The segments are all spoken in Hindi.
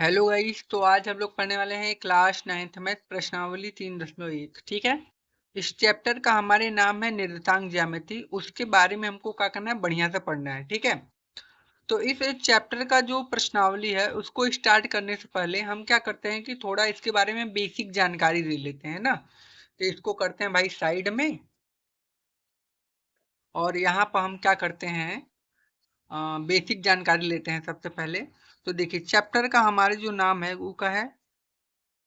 Hello guys. तो आज हम लोग पढ़ने वाले हैं क्लास 9th मैथ प्रश्नावली 3.1। ठीक है। इस चैप्टर का हमारे नाम है निर्देशांक ज्यामिति। उसके बारे में हमको क्या करना है, बढ़िया से पढ़ना है। ठीक है। तो इस चैप्टर का जो प्रश्नावली है उसको स्टार्ट करने से पहले हम क्या करते हैं कि थोड़ा इसके बारे में बेसिक जानकारी ले लेते हैं ना। तो इसको करते हैं भाई साइड में। और यहाँ पर हम क्या करते हैं, बेसिक जानकारी लेते हैं सबसे पहले। तो देखिए चैप्टर का हमारे जो नाम है वो का है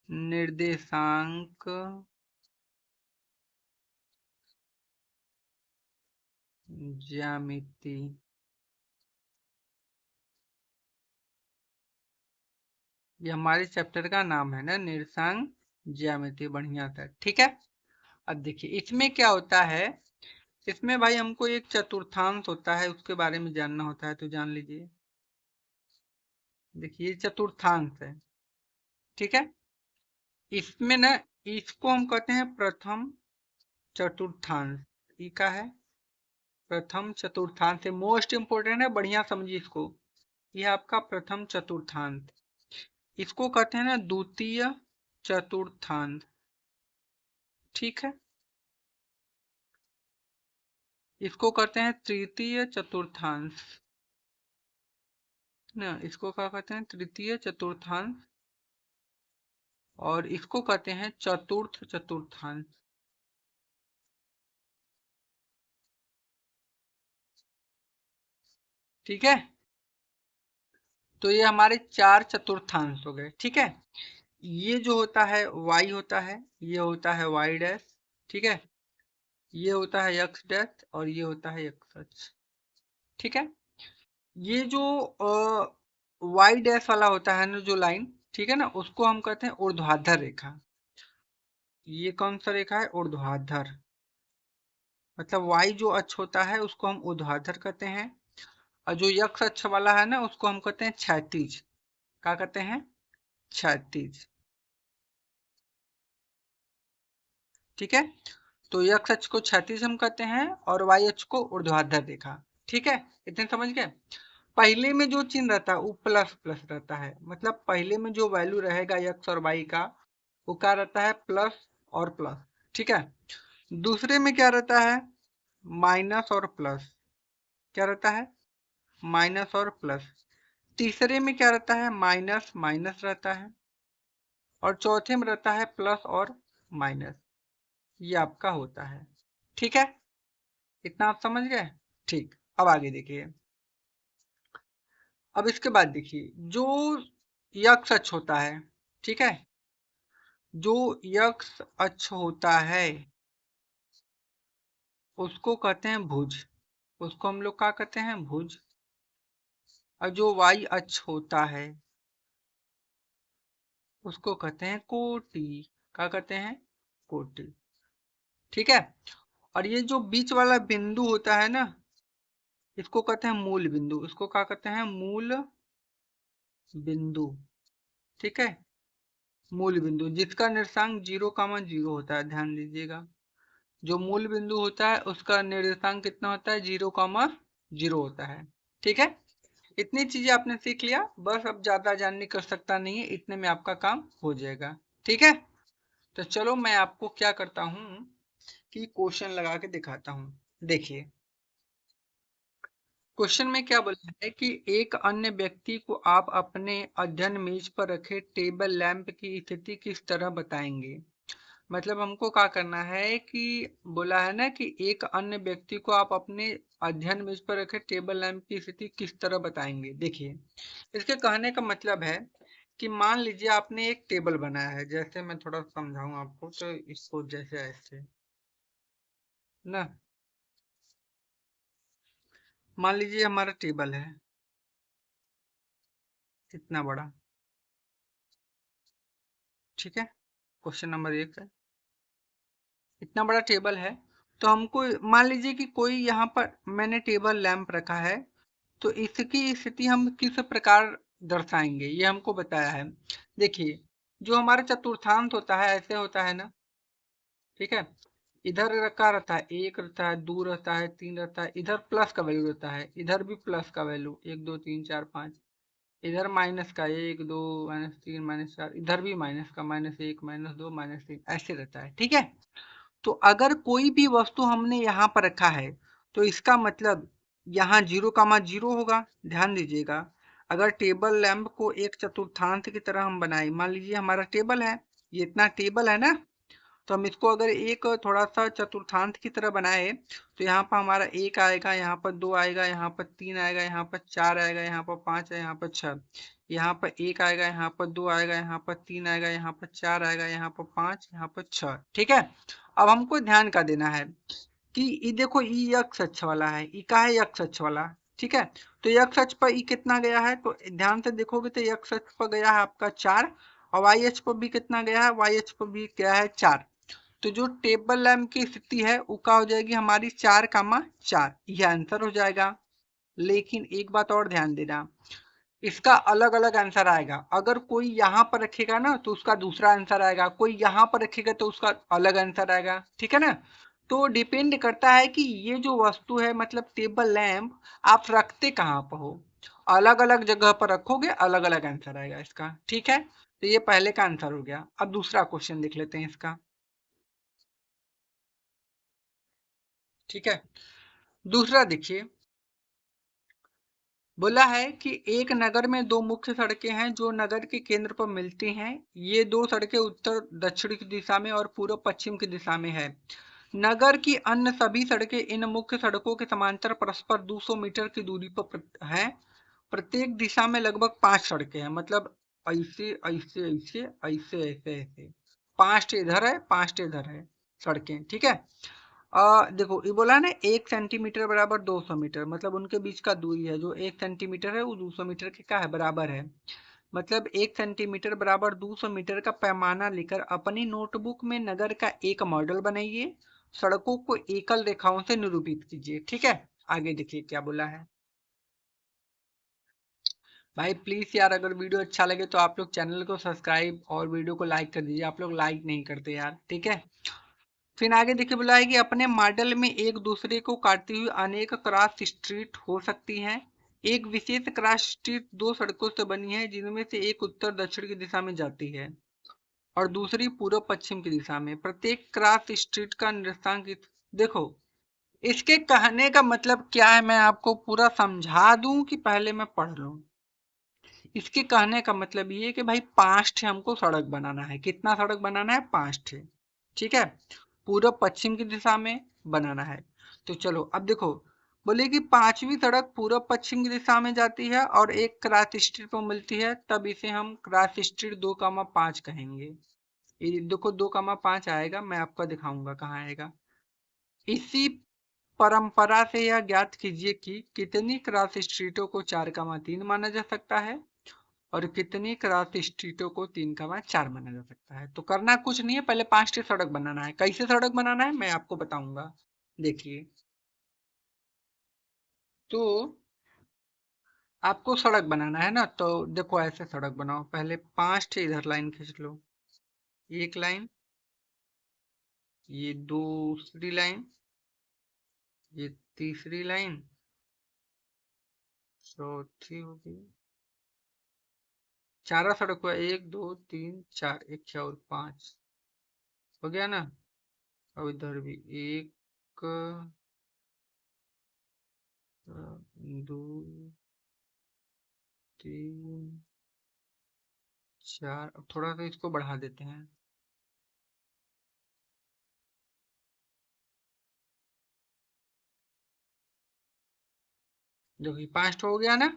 निर्देशांक ज्यामिति। ये हमारे चैप्टर का नाम है ना, निर्देशांक ज्यामिति। बढ़िया था। ठीक है। अब देखिए इसमें क्या होता है। इसमें भाई हमको एक चतुर्थांश होता है, उसके बारे में जानना होता है, तो जान लीजिए। देखिए ये चतुर्थांश है। ठीक है। इसमें ना, इसको हम कहते हैं प्रथम चतुर्थांश। ये का है प्रथम चतुर्थांश, मोस्ट इंपोर्टेंट है, बढ़िया समझिए इसको। ये आपका प्रथम चतुर्थांश। इसको कहते हैं ना द्वितीय चतुर्थांश। ठीक है। इसको कहते हैं तृतीय चतुर्थांश ना। इसको क्या कहते हैं, तृतीय चतुर्थांश। और इसको कहते हैं चतुर्थ चतुर्थांश। ठीक है। तो ये हमारे चार चतुर्थांश हो गए। ठीक है। ये जो होता है y होता है, ये होता है y डैश। ठीक है। ये होता है x डैश और ये होता है x अक्ष। ठीक है। ये जो y डैश वाला होता है ना, जो लाइन, ठीक है ना, उसको हम कहते हैं ऊर्ध्वाधर रेखा। ये कौन सा रेखा है, ऊर्ध्वाधर। मतलब y जो अक्ष होता है उसको हम ऊर्ध्वाधर कहते हैं। और जो x अक्ष वाला है ना उसको हम कहते हैं क्षैतिज। क्या कहते हैं, क्षैतिज। ठीक है। तो x अक्ष को क्षैतिज हम कहते हैं और y अक्ष को ऊर्ध्वाधर रेखा। ठीक है। इतने समझ गए। पहले में जो चिन्ह रहता है वो प्लस प्लस रहता है। मतलब पहले में जो वैल्यू रहेगा x और y का, वो क्या रहता है, प्लस और प्लस। ठीक है। दूसरे में क्या रहता है, माइनस और प्लस। क्या रहता है, माइनस और प्लस। तीसरे में क्या रहता है, माइनस माइनस रहता है। और चौथे में रहता है प्लस और माइनस। ये आपका होता है। ठीक है। इतना आप समझ गए। ठीक। अब आगे देखिए। अब इसके बाद देखिए जो यक्ष अक्ष होता है। ठीक है। जो यक्ष अक्ष होता है उसको कहते हैं भुज। उसको हम लोग क्या कहते हैं, भुज। और जो वाई अक्ष होता है उसको कहते हैं कोटि। क्या कहते हैं, कोटि। ठीक है। और ये जो बीच वाला बिंदु होता है ना, इसको कहते हैं मूल बिंदु। इसको क्या कहते हैं, मूल बिंदु। ठीक है। मूल बिंदु जिसका निर्देशांक 0,0 होता है, ध्यान दीजिएगा। जो मूल बिंदु होता है उसका निर्देशांक कितना होता है, 0,0 होता है। ठीक है। इतनी चीजें आपने सीख लिया, बस अब ज्यादा जानने की आवश्यकता नहीं है, इतने में आपका काम हो जाएगा। ठीक है। तो चलो मैं आपको क्या करता हूँ कि क्वेश्चन लगा के दिखाता हूँ। देखिए क्वेश्चन में क्या बोला है कि एक अन्य व्यक्ति को आप अपने अध्ययन मेज पर रखे टेबल लैंप की स्थिति किस तरह बताएंगे। मतलब हमको क्या करना है कि बोला है ना कि एक अन्य व्यक्ति को आप अपने अध्ययन मेज पर रखे टेबल लैंप की स्थिति किस तरह बताएंगे। देखिए इसके कहने का मतलब है कि मान लीजिए आपने एक टेबल बनाया है। जैसे मैं थोड़ा समझाऊं आपको, तो इसको जैसे ऐसे ना, मान लीजिए हमारा टेबल है इतना बड़ा। ठीक है। क्वेश्चन नंबर 1 है, इतना बड़ा टेबल है। तो हमको मान लीजिए कि कोई यहाँ पर मैंने टेबल लैंप रखा है, तो इसकी स्थिति हम किस प्रकार दर्शाएंगे ये हमको बताया है। देखिए जो हमारा चतुर्थांश होता है ऐसे होता है ना। ठीक है। इधर रखा रहता है, 1 रहता है, 2 रहता है, 3 रहता है, इधर प्लस का वैल्यू रहता है, इधर भी प्लस का वैल्यू, 1 2 3 4 5। इधर माइनस का 1 2 -3 -4, इधर भी माइनस का -1 -2 -3, ऐसे रहता है। ठीक है, तो अगर कोई भी वस्तु हमने यहाँ पर रखा है तो इसका मतलब यहाँ 0,0 होगा। ध्यान दीजिएगा, अगर टेबल लैंप को एक चतुर्थांश की तरह हम बनाए, मान लीजिए हमारा टेबल है, ये इतना टेबल है ना, तो हम इसको अगर एक थोड़ा सा चतुर्थांश की तरह बनाए तो यहाँ पर हमारा 1 आएगा, यहाँ पर 2 आएगा, यहाँ पर 3 आएगा, यहाँ पर 4 आएगा, यहाँ पर 5 है, यहाँ पर 6, यहाँ पर 1 आएगा, यहाँ पर 2 आएगा, यहाँ पर 3 आएगा, यहाँ पर 4 आएगा, यहाँ पर 5, यहाँ पर 6। ठीक है, अब हमको ध्यान का देना है कि ये देखो, ये एक्स अक्ष वाला है, ये का है एक्स अक्ष वाला। ठीक है, तो एक्स अक्ष पर ये कितना गया है, तो ध्यान से देखोगे तो एक्स अक्ष पर गया है आपका 4, और वाई अक्ष पर भी कितना गया है, वाई अक्ष पर भी गया है 4। तो जो टेबल लैंप की स्थिति है वो क्या हो जाएगी हमारी, 4,4, यह आंसर हो जाएगा। लेकिन एक बात और ध्यान देना, इसका अलग अलग आंसर आएगा। अगर कोई यहाँ पर रखेगा ना तो उसका दूसरा आंसर आएगा, कोई यहाँ पर रखेगा तो उसका अलग आंसर आएगा। ठीक है ना, तो डिपेंड करता है कि ये जो वस्तु है, मतलब टेबल लैंप, आप रखते कहाँ पर हो। अलग अलग जगह पर रखोगे, अलग अलग आंसर आएगा इसका। ठीक है, तो ये पहले का आंसर हो गया। अब दूसरा क्वेश्चन देख लेते हैं इसका। ठीक है, दूसरा देखिए, बोला है कि एक नगर में दो मुख्य सड़कें हैं जो नगर के केंद्र पर मिलती हैं। ये दो सड़कें उत्तर दक्षिण की दिशा में और पूर्व पश्चिम की दिशा में है। नगर की अन्य सभी सड़कें इन मुख्य सड़कों के समांतर परस्पर 200 मीटर की दूरी पर हैं। प्रत्येक दिशा में लगभग 5 सड़कें हैं, मतलब ऐसे ऐसे ऐसे ऐसे ऐसे ऐसे 5 इधर है, 5 इधर है सड़कें। ठीक है, देखो ये बोला ना 1 सेंटीमीटर बराबर 200 मीटर, मतलब उनके बीच का दूरी है जो 1 सेंटीमीटर है वो 200 मीटर के क्या है, बराबर है। मतलब 1 सेंटीमीटर बराबर 200 मीटर का पैमाना लेकर अपनी नोटबुक में नगर का एक मॉडल बनाइए। सड़कों को एकल रेखाओं से निरूपित कीजिए। ठीक है, आगे देखिए क्या बोला है। भाई प्लीज यार, अगर वीडियो अच्छा लगे तो आप लोग चैनल को सब्सक्राइब और वीडियो को लाइक कर दीजिए। आप लोग लाइक नहीं करते यार। ठीक है, फिर आगे देखिए बोला है कि अपने मॉडल में एक दूसरे को काटती हुई अनेक क्रॉस स्ट्रीट हो सकती हैं। एक विशेष क्रॉस स्ट्रीट दो सड़कों से बनी है जिनमें से एक उत्तर दक्षिण की दिशा में जाती है और दूसरी पूर्व पश्चिम की दिशा में। प्रत्येक क्रॉस स्ट्रीट का निर्देशांक देखो, इसके कहने का मतलब क्या है, मैं आपको पूरा समझा दूं कि पहले मैं पढ़ लूं। इसके कहने का मतलब ये है कि भाई 5 ठे हमको सड़क बनाना है। कितना सड़क बनाना है, 5 ठे। ठीक है, पूर्व पश्चिम की दिशा में बनाना है। तो चलो अब देखो, बोले कि 5वीं सड़क पूर्व पश्चिम की दिशा में जाती है और एक क्रॉस स्ट्रीट पर मिलती है, तब इसे हम क्रॉस स्ट्रीट 2,5 कहेंगे। ये देखो 2,5 आएगा, मैं आपको दिखाऊंगा कहाँ आएगा। इसी परंपरा से यह ज्ञात कीजिए कि कितनी क्रॉस स्ट्रीटों को 4,3 माना जा सकता है और कितनी क्रॉस स्ट्रीटों को 3,4 माना जा सकता है। तो करना कुछ नहीं है, पहले 5 सड़क बनाना है। कैसे सड़क बनाना है मैं आपको बताऊंगा। देखिए, तो आपको सड़क बनाना है ना, तो देखो ऐसे सड़क बनाओ। पहले 5 ठे इधर लाइन खींच लो, एक लाइन, ये दूसरी लाइन, ये तीसरी लाइन, चौथी होगी, चारों सड़क हुआ, 1 2 3 4, एक और 5 हो गया ना। और इधर भी 1 2 3 4। अब थोड़ा सा इसको बढ़ा देते हैं। देखो ये 5 हो गया ना।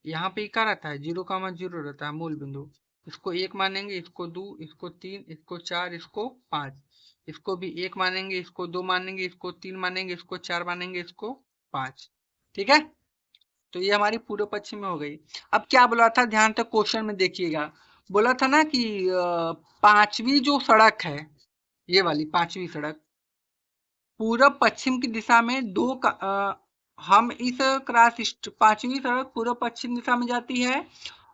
यहाँ पे क्या रहता है, 0,0 रहता है मूल बिंदु। इसको 1 मानेंगे, इसको 2, इसको 3, इसको 4, इसको 5। इसको भी 1 मानेंगे, इसको 2 मानेंगे, इसको 3 मानेंगे, इसको 4 मानेंगे, इसको 5। ठीक है, तो ये हमारी पूर्व पश्चिम में हो गई। अब क्या बोला था, ध्यान तक क्वेश्चन में देखिएगा। बोला था ना कि 5वीं जो सड़क है, ये वाली 5वीं सड़क पूर्व पश्चिम की दिशा में हम इस 5वीं सड़क पूर्व पश्चिम दिशा में जाती है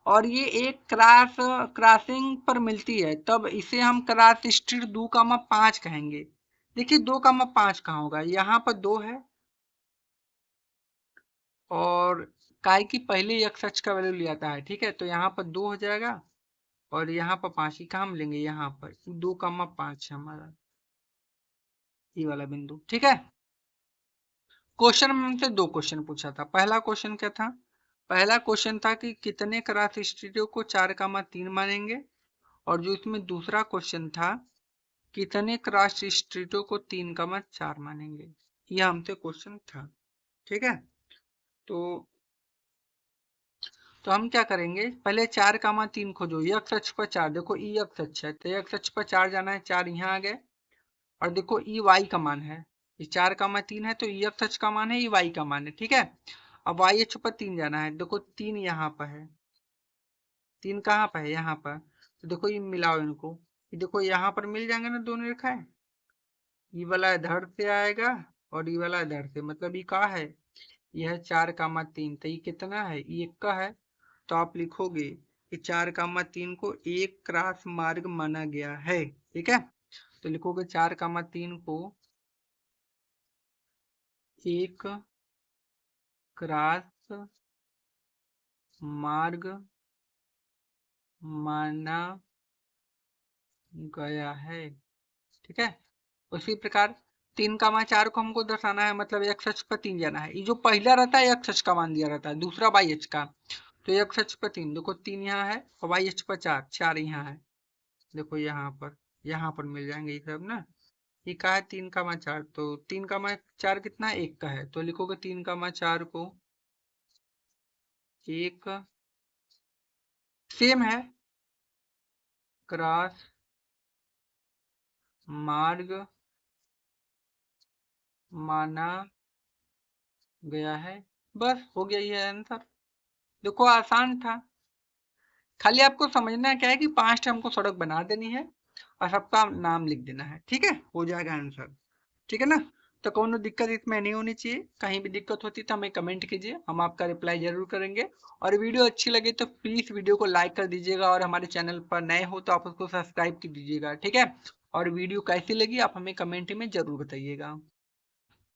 और ये एक क्रॉसिंग पर मिलती है, तब इसे हम क्रॉस स्ट्रीट 2,5 कहेंगे। देखिए 2,5 कहाँ होगा, यहाँ पर 2 है और काहे कि पहले x अक्ष का वैल्यू लिया था है, ठीक है। तो यहाँ पर 2 हो जाएगा और यहाँ पर 5 ही कहाँ मिलेंगे, यहाँ पर 2,5 हमारा ये वाला बिंदु, ठीक है। क्वेश्चन में हमसे 2 क्वेश्चन पूछा था। पहला क्वेश्चन क्या था, पहला क्वेश्चन था कि कितने क्रॉस स्टीरियो को 4,3 मानेंगे, और जो इसमें दूसरा क्वेश्चन था कितने क्रॉस स्टीरियो को 3,4 मानेंगे, यह हमसे क्वेश्चन था, ठीक है। तो हम क्या करेंगे, पहले 4,3 खोजो, x अक्ष पर 4, देखो ई x अक्ष है तो x अक्ष पर 4 जाना है, 4 यहाँ आ गए, और देखो ई y का मान है, ये 4,3 है तो ई x अक्ष का मान है, ई y का मान है, ठीक है। अब y अक्ष पर 3 जाना है, देखो 3 यहाँ पर है, 3 कहाँ पर है, यहाँ पर, तो देखो ये मिलाओ इनको, ये देखो यहाँ पर मिल जाएंगे ना दोनों रेखाएं, ये वाला इधर से आएगा और ये वाला इधर से, मतलब ये क्या है, यह 4,3, तो ये कितना है, ये 1 का है, तो आप लिखोगे कि 4,3 को एक क्रॉस मार्ग माना गया है, ठीक है। तो लिखोगे 4,3 को एक क्रॉस मार्ग माना गया है, ठीक है। उसी प्रकार 3,4 को हमको दर्शाना है, मतलब x अक्ष पर 3 जाना है, ये जो पहला रहता है x अक्ष का मान दिया रहता है, दूसरा y अक्ष का, तो x अक्ष पर 3, देखो 3 यहाँ है और y अक्ष पर 4, 4 यहाँ है, देखो यहाँ पर मिल जाएंगे ये सब ना, ये का है 3,4, तो 3,4 कितना है, 1 का है, तो लिखोगे 3,4 को एक सेम है क्रॉस मार्ग माना गया है, बस हो गया ये आंसर। देखो आसान था, खाली आपको समझना क्या है कि 5 हमको सड़क बना देनी है और सबका नाम लिख देना है, ठीक है, हो जाएगा आंसर, ठीक है ना। तो कोनो दिक्कत इसमें नहीं होनी चाहिए, कहीं भी दिक्कत होती तो हमें कमेंट कीजिए, हम आपका रिप्लाई जरूर करेंगे। और वीडियो अच्छी लगे तो प्लीज वीडियो को लाइक कर दीजिएगा, और हमारे चैनल पर नए हो तो आप उसको सब्सक्राइब कर दीजिएगा, ठीक है। और वीडियो कैसी लगी आप हमें कमेंट में जरूर बताइएगा।